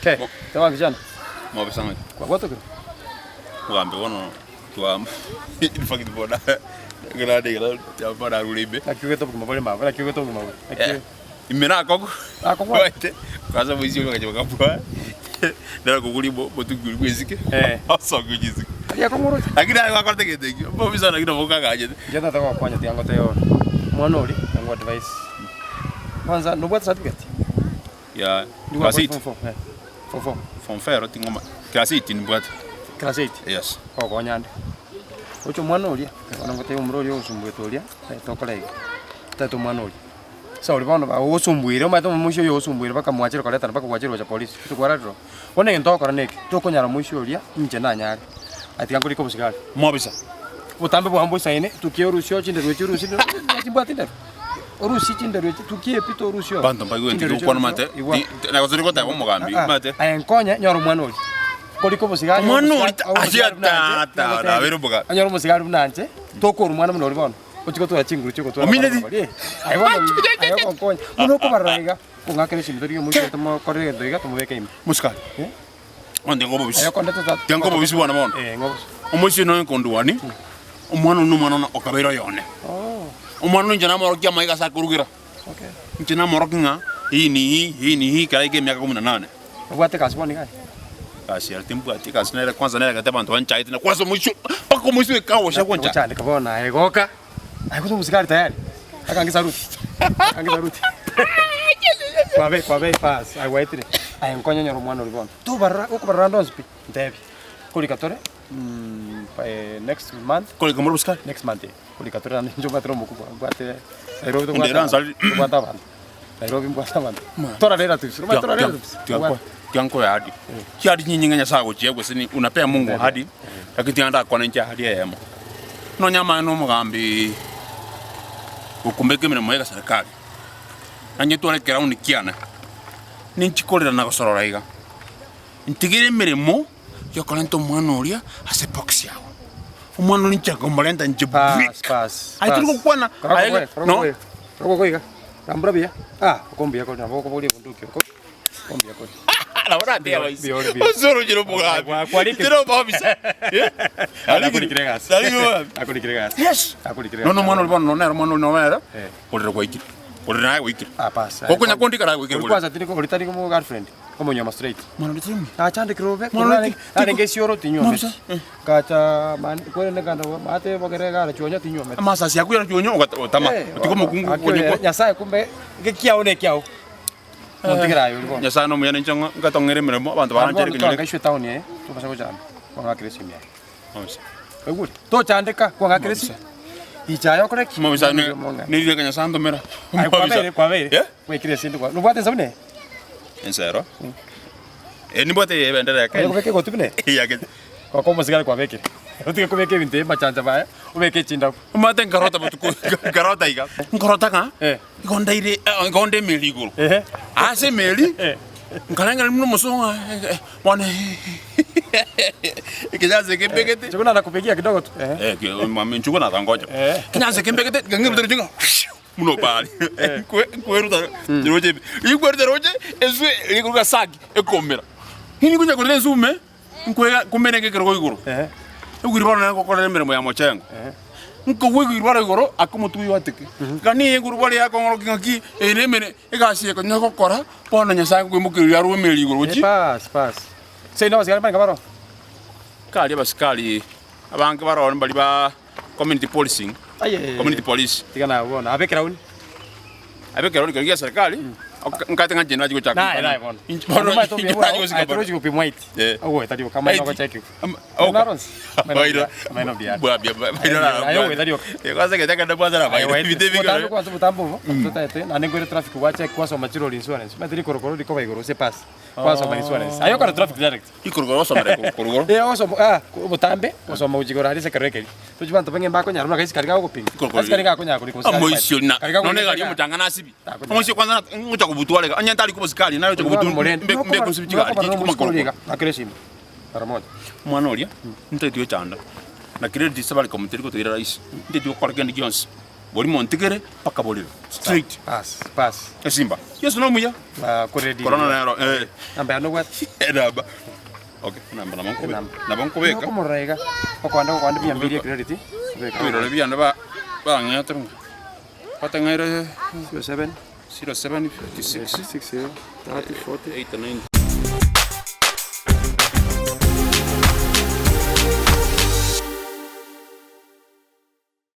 Okay. Tawa kijana. Mwabe sana. Kwa watu kile. Ugambe wono tuam. Ifaki boda. Grade grade ya boda rulibe. Akiwe to kumabole mabole, akiwe to kumabole. Akiwe. Imena koko. Akoko. Kaza mwizi yule kaje bakapwa. Ndio kukulibo botuguri kwezike. Asa kujizike. Ya komoro. Akina wakarte kete. Bobi sana kina boka kaje. Jana tawa kwanya tiango tayo. Mwana uli ngo advice. Kwanza ndo bwata certificate. Ya, Kazi. Form fair tingoma. Kazi tin bwata. Kazi. Yes. Ko nyande. Ocho mwana uli. Ona ngote umroli osumbwetolia. Tokolei. Tato mwana uli. Sa uli bana osumbuire, ma to musho yo osumbuire baka mwachiro kaleta baka mwachiro cha police. Tukwaradro. Ona ngento koraneke. Tokonyara musho ulia nje na nyari. Ati yangu liko musigari. Mobisa. Utambe bwambo saine tukierusio chinde rwechirusio. Chibwatinde. Orusi chindero tukie pito orusio. Bantu mbagiwe ndiko kwa mate. Na kozuri kota ko mugambi mate. Ayenkonya nyoro mwana uli. Koliko musigari. Mwana uli ajata ta na berubuga. Anyoro musigari bunanje. Toko rumwana muno libona. Ochiko to achinguru chiko to. Ominedi. Ayo konya. Muno ko baraiga. Kungakere shimdori yo mucho tomo korre ndoiga tumubeke ime. Muskali. Onde ngobo bisi. Ayo konde tata. Yango bisi bwana mona. Ngobo. Omoshi no nkonduani. Omwana no mwana okabero yone. Umwana njana morokia maiga sakurugira. Okay. Njana morokinga hii kala ige miaka 18. Ubwate kazi boni gani? Kazi ya timbu ati kazi na kwanza na kata bantu wancha ite na kwanza mwisho pako mwisho kawo sha kwanza. Chale kabona egoka. Ayo kuto musigari tayari. Akangisa ruti. Akangisa ruti. Kwa be pass. Ayo waitire. Ayo nkonya nyoro mwana ulibona. Tu barra ukubarra ndonspi. Ndebi. Kulikatore. Next month. Kolika moro buskari. Next month. Kulikatore na njoma tro mukubwa. Bwate. Nairobi to Ndera nsali. Bwata bana. Nairobi bwata bana. Tora lera tu. Tora lera tu. Tianko ya hadi. Hadi nyinyinganya sago chegwe sini unapea Mungu hadi. Lakini anda kwa nje hadi yemo. No nyama no mugambi. Ukumbeke mena moyega serikali. Anye tole ground kiana. Ninchikolera na gosorora iga. Ntigire mirimo yokolento mwana uria ase box yao. Umwana uri nchako mbalenda njibu. Pass. Aitiko kwana. No. Rogo koiga. Rambura bia. Kombia ko nabo ko boli bunduki ko. Kombia ko. La ora ndia waisi. Osoro jiro bugabi. Tiro babisa. Akulikiregas. Akulikiregas. Yes. Akulikiregas. No mwana uri bono no mwana uri no mera. Kodera ko ikiri. Kodera ko ikiri. Pass. Ko kunya kondi kara ko ikiri. Kwanza tiniko ulitani ko girlfriend. Como nyama straight. Mwana nditimi. Achande kirobe. Nane ngesioro tinyo. Kacha man ko ne kanda mate bogere gara chuonya tinyo. Masa si akuyara chuonya otama. Tiko mukungu konyo. Nyasaye kumbe gekiao ne kiao. Montigira yo. Nyasaye no muyana nchanga ngatongere miremo abantu baranjere kinyo. Ka shwe town ye. To pasa ko jana. Ko ngakiresi mya. Mose. Eguri. To chandeka ko ngakiresi. Ichayo kore ki. Mose ne nile kanya sando mera. Kwa vere. We kiresi ndo. No bwate sabine. Ensero. Ni bote yebendera yake. Ko veke gotubine. Yake. Kwa komo sigara kwa veke. Utike ko veke vinte machanja baya. Ubeke chinda. Umate ngarota butuko. Ngarota iga. Ngarota ka? Gondaire gonde meligol. Ase meli. Nkalanga mno musonga. Mwana. Kijaze kembekete. Chukuna nakupigia kidogo tu. Mami chukuna tangoja. Kijaze kembekete ngenge mtoro muno pali. Kweruta. Roje. Ikwerta roje. Esu ikuruka sagi ekomera. Hini kunya kule zume. Nkwega kumenenge kero iguru. Ugiri bana ko kole mirimo ya mochengo. Nko wigi bana iguru akumutu yatike. Kani iguru bali ya kongoro kingaki enemene egasi ko nyako kora pona nyasangu kwimukiri ya rume iguru ji. Pass. Sei no sigara bana kabaro. Kali basikali abange baro bali ba community policing. Community police. Tigana bona abekera uni. Abekera uni kwa serikali. Nkate nganje naji ko chakwa. Na bona. Bona mai to biwa. Ai troji ko pimwaiti. Ogo tadio kama no cheki. Narons. Maino bia. Bua bia. Ayo tadio. Kwanza ketaka ndo kwanza na bai. Videvi ko. Tadio kwanza butambo. Totete na ngore traffic wa check kwa so material insurance. Matiri korokoro liko baigoro se pass. Kwa so insurance. Ayo kwa traffic direct. Ikorokoro so mare korokoro. Oso butambe, oso mujigora ali se kareke. Tujibanto penge mbako nyaruna kaisi karika ko ping. Kasi karika ko nyako liko. Amoisio na. None gali mutanga nasibi. Amoisio kwanza kubutwale anya tali kubusikali nayo kubutu mbe kusibichika kumakoleka akresimu para moja mwana oria ntetiyo chanda na credit sabali komuteri ko tira rais ntetiyo kwa kendi Jones boli montigere paka boliro straight pass esimba yesu no muya kuredi corona nero namba no what edaba okay namba na banko beka como rega kwanda biambiri credit biro le bianda ba ngata patangaira 07 07 56 30 40 8 9